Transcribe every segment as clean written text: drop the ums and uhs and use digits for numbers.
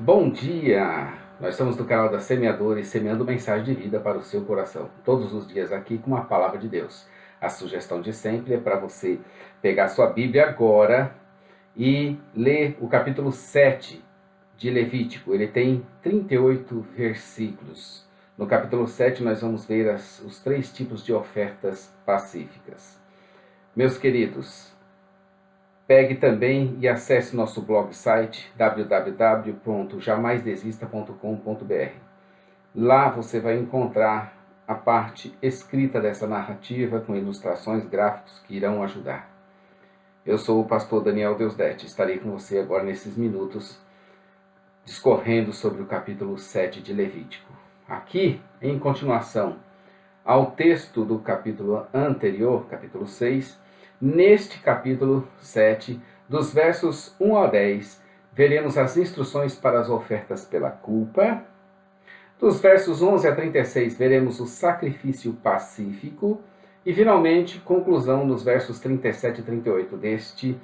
Bom dia! Nós estamos no canal da Semeadora e semeando mensagem de vida para o seu coração. Todos os dias aqui com a palavra de Deus. A sugestão de sempre é para você pegar sua Bíblia agora e ler o capítulo 7 de Levítico. Ele tem 38 versículos. No capítulo 7 nós vamos ver os 3 tipos de ofertas pacíficas. Meus queridos, pegue também e acesse nosso blog site www.jamaisdesista.com.br. Lá você vai encontrar a parte escrita dessa narrativa com ilustrações gráficos que irão ajudar. Eu sou o pastor Daniel Deusdete, estarei com você agora nesses minutos discorrendo sobre o capítulo 7 de Levítico. Aqui, em continuação ao texto do capítulo anterior, capítulo 6, neste capítulo 7, dos versos 1 ao 10, veremos as instruções para as ofertas pela culpa. Dos versos 11 a 36, veremos o sacrifício pacífico. E, finalmente, conclusão nos versos 37 e 38 deste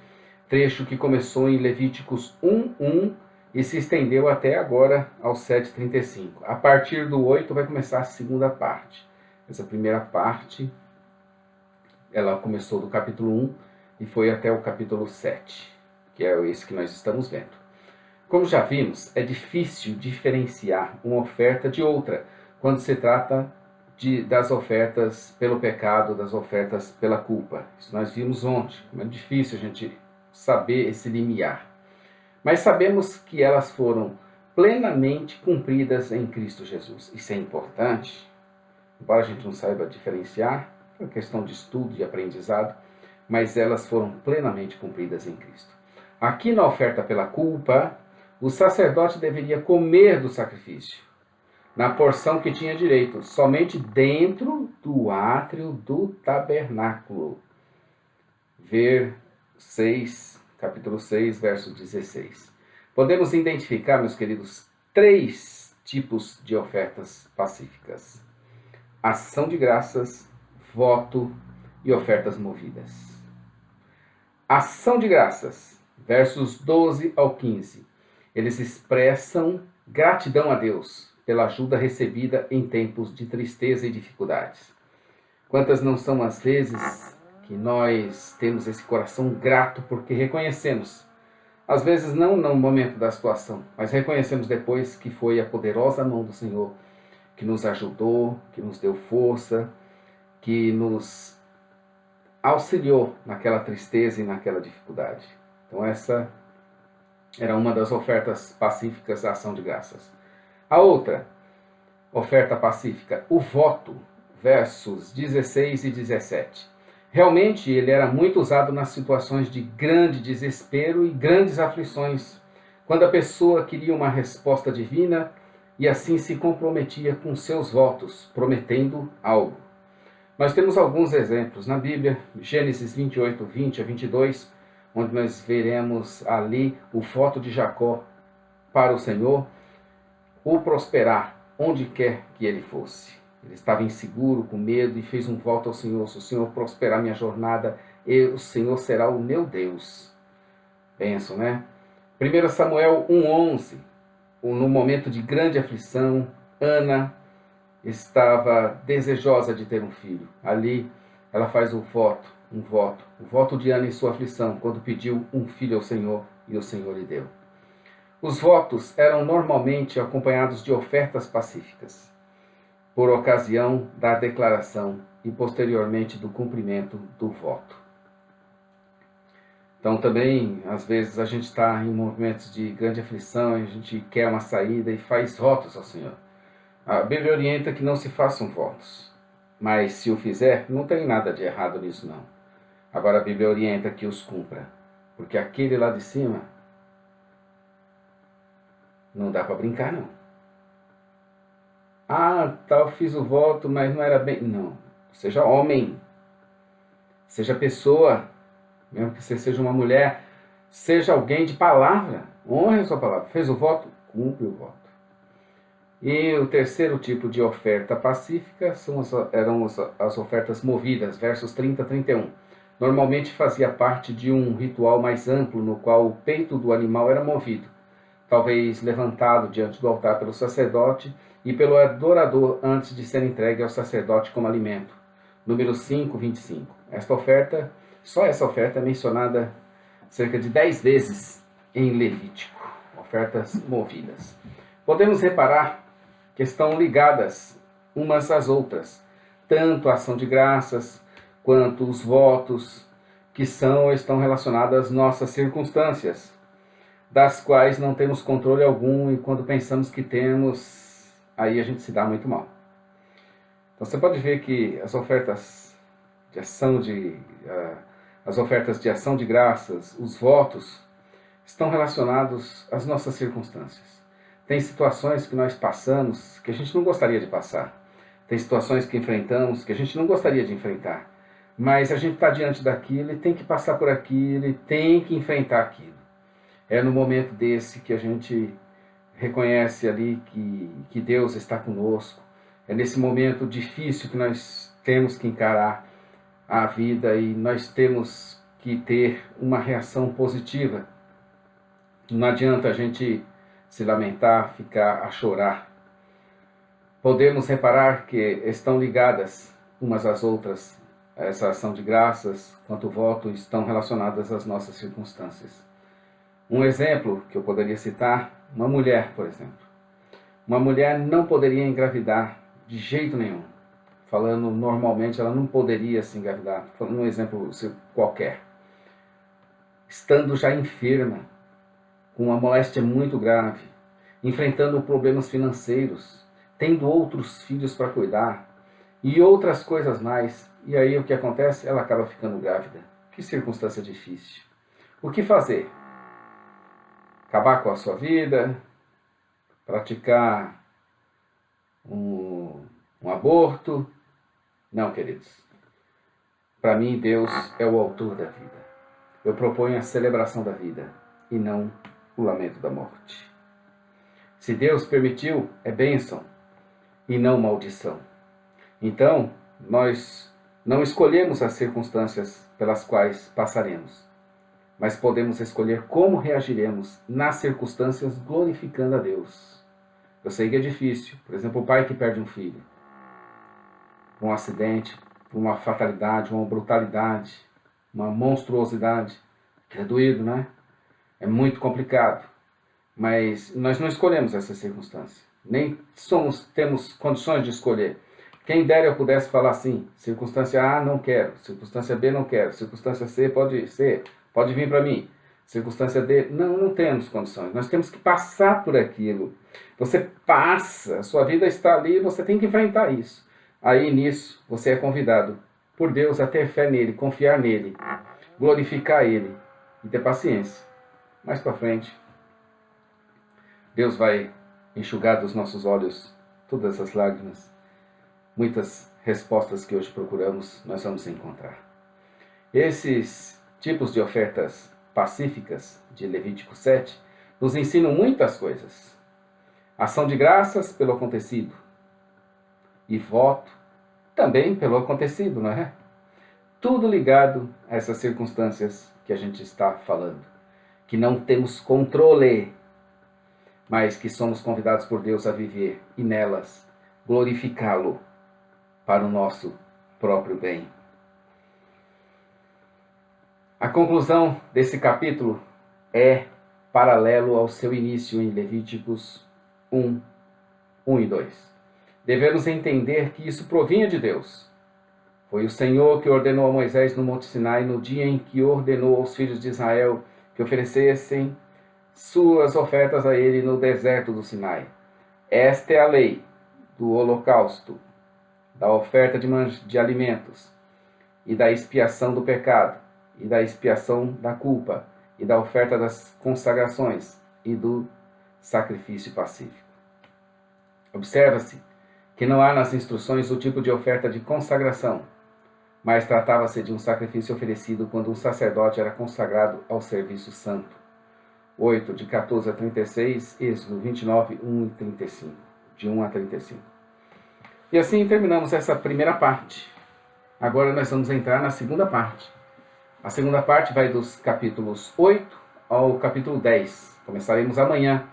trecho que começou em Levíticos 1:1 e se estendeu até agora ao 7:35. A partir do 8 vai começar a segunda parte. Essa primeira parte, ela começou do capítulo 1 e foi até o capítulo 7, que é esse que nós estamos vendo. Como já vimos, é difícil diferenciar uma oferta de outra quando se trata das ofertas pelo pecado, das ofertas pela culpa. Isso nós vimos ontem, como é difícil a gente saber esse limiar. Mas sabemos que elas foram plenamente cumpridas em Cristo Jesus. Isso é importante. Embora a gente não saiba diferenciar, é uma questão de estudo e aprendizado, mas elas foram plenamente cumpridas em Cristo. Aqui na oferta pela culpa, o sacerdote deveria comer do sacrifício, na porção que tinha direito, somente dentro do átrio do tabernáculo. Ver capítulo 6, verso 16. Podemos identificar, meus queridos, 3 tipos de ofertas pacíficas: ação de graças, voto e ofertas movidas. Ação de graças, versos 12 ao 15. Eles expressam gratidão a Deus pela ajuda recebida em tempos de tristeza e dificuldades. Quantas não são as vezes que nós temos esse coração grato porque reconhecemos, às vezes não no momento da situação, mas reconhecemos depois que foi a poderosa mão do Senhor que nos ajudou, que nos deu força, que nos auxiliou naquela tristeza e naquela dificuldade. Então essa era uma das ofertas pacíficas da ação de graças. A outra oferta pacífica, o voto, versos 16 e 17. Realmente ele era muito usado nas situações de grande desespero e grandes aflições, quando a pessoa queria uma resposta divina e assim se comprometia com seus votos, prometendo algo. Nós temos alguns exemplos na Bíblia, Gênesis 28, 20 a 22, onde nós veremos ali o voto de Jacó para o Senhor, o prosperar onde quer que ele fosse. Ele estava inseguro, com medo, e fez um voto ao Senhor: se o Senhor prosperar minha jornada, o Senhor será o meu Deus. Penso, né? 1 Samuel 1:11, no momento de grande aflição, Ana estava desejosa de ter um filho. Ali ela faz um voto de Ana em sua aflição, quando pediu um filho ao Senhor, e o Senhor lhe deu. Os votos eram normalmente acompanhados de ofertas pacíficas, por ocasião da declaração e posteriormente do cumprimento do voto. Então também, às vezes, a gente está em momentos de grande aflição, e a gente quer uma saída e faz votos ao Senhor. A Bíblia orienta que não se façam votos, mas se o fizer, não tem nada de errado nisso não. Agora a Bíblia orienta que os cumpra, porque aquele lá de cima não dá para brincar não. Eu fiz o voto, mas não era bem. Não, seja homem, seja pessoa, mesmo que você seja uma mulher, seja alguém de palavra, honre a sua palavra. Fez o voto, cumpre o voto. E o terceiro tipo de oferta pacífica eram as ofertas movidas, versos 30 a 31. Normalmente fazia parte de um ritual mais amplo, no qual o peito do animal era movido, talvez levantado diante do altar pelo sacerdote e pelo adorador antes de ser entregue ao sacerdote como alimento. Número 5, 25. Só essa oferta é mencionada cerca de 10 vezes em Levítico. Ofertas movidas. Podemos reparar que estão ligadas umas às outras, tanto a ação de graças quanto os votos, que estão relacionadas às nossas circunstâncias, das quais não temos controle algum, e quando pensamos que temos, aí a gente se dá muito mal. Então você pode ver que as ofertas de ação de graças, os votos, estão relacionados às nossas circunstâncias. Tem situações que nós passamos que a gente não gostaria de passar. Tem situações que enfrentamos que a gente não gostaria de enfrentar. Mas a gente está diante daquilo e tem que passar por aquilo e tem que enfrentar aquilo. É no momento desse que a gente reconhece ali que Deus está conosco. É nesse momento difícil que nós temos que encarar a vida e nós temos que ter uma reação positiva. Não adianta a gente se lamentar, ficar a chorar. Podemos reparar que estão ligadas umas às outras. Essa ação de graças, quanto o voto, estão relacionadas às nossas circunstâncias. Um exemplo que eu poderia citar, uma mulher, por exemplo. Uma mulher não poderia engravidar de jeito nenhum. Falando normalmente, ela não poderia se engravidar. Falando um exemplo qualquer. Estando já enferma, com uma moléstia muito grave, enfrentando problemas financeiros, tendo outros filhos para cuidar e outras coisas mais. E aí o que acontece? Ela acaba ficando grávida. Que circunstância difícil. O que fazer? Acabar com a sua vida? Praticar um aborto? Não, queridos. Para mim, Deus é o autor da vida. Eu proponho a celebração da vida e não o lamento da morte. Se Deus permitiu, é bênção e não maldição. Então, nós não escolhemos as circunstâncias pelas quais passaremos, mas podemos escolher como reagiremos nas circunstâncias glorificando a Deus. Eu sei que é difícil. Por exemplo, o pai que perde um filho. Um acidente, uma fatalidade, uma brutalidade, uma monstruosidade. Que é doído, né? É muito complicado. Mas nós não escolhemos essa circunstância. Nem temos condições de escolher. Quem dera eu pudesse falar assim, circunstância A não quero, circunstância B não quero, circunstância C pode vir para mim. Circunstância D, não temos condições. Nós temos que passar por aquilo. Você passa, a sua vida está ali, você tem que enfrentar isso. Aí nisso você é convidado por Deus a ter fé nele, confiar nele, glorificar ele e ter paciência. Mais para frente, Deus vai enxugar dos nossos olhos todas as lágrimas. Muitas respostas que hoje procuramos, nós vamos encontrar. Esses tipos de ofertas pacíficas de Levítico 7 nos ensinam muitas coisas. Ação de graças pelo acontecido. E voto também pelo acontecido, não é? Tudo ligado a essas circunstâncias que a gente está falando. Que não temos controle, mas que somos convidados por Deus a viver e nelas glorificá-lo para o nosso próprio bem. A conclusão desse capítulo é paralelo ao seu início em Levíticos 1, 1 e 2. Devemos entender que isso provinha de Deus. Foi o Senhor que ordenou a Moisés no Monte Sinai, no dia em que ordenou aos filhos de Israel que oferecessem suas ofertas a ele no deserto do Sinai. Esta é a lei do holocausto, da oferta de alimentos, e da expiação do pecado, e da expiação da culpa, e da oferta das consagrações, e do sacrifício pacífico. Observa-se que não há nas instruções o tipo de oferta de consagração, mas tratava-se de um sacrifício oferecido quando um sacerdote era consagrado ao serviço santo. 8, de 14 a 36, Êxodo 29, 1 e 35, de 1 a 35. E assim terminamos essa primeira parte. Agora nós vamos entrar na segunda parte. A segunda parte vai dos capítulos 8 ao capítulo 10. Começaremos amanhã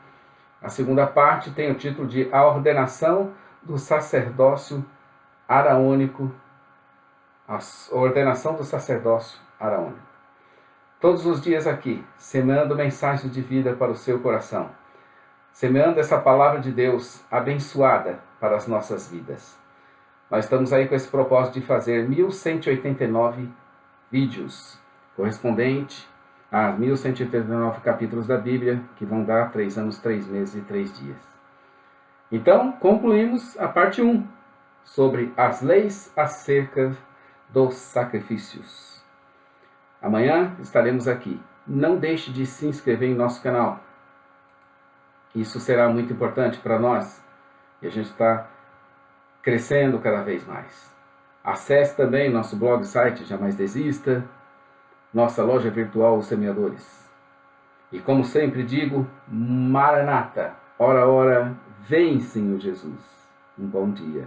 A segunda parte tem o título de A Ordenação do Sacerdócio Araônico. A ordenação do sacerdócio araônico. Todos os dias aqui, semeando mensagens de vida para o seu coração. Semeando essa palavra de Deus abençoada para as nossas vidas. Nós estamos aí com esse propósito de fazer 1189 vídeos, correspondente a 1189 capítulos da Bíblia, que vão dar 3 anos, 3 meses e 3 dias. Então, concluímos a parte 1, sobre as leis acerca dos sacrifícios. Amanhã estaremos aqui. Não deixe de se inscrever em nosso canal. Isso será muito importante para nós, e a gente está crescendo cada vez mais. Acesse também nosso blog site Jamais Desista, nossa loja virtual Os Semeadores. E como sempre digo, Maranata, ora, ora, vem Senhor Jesus. Um bom dia.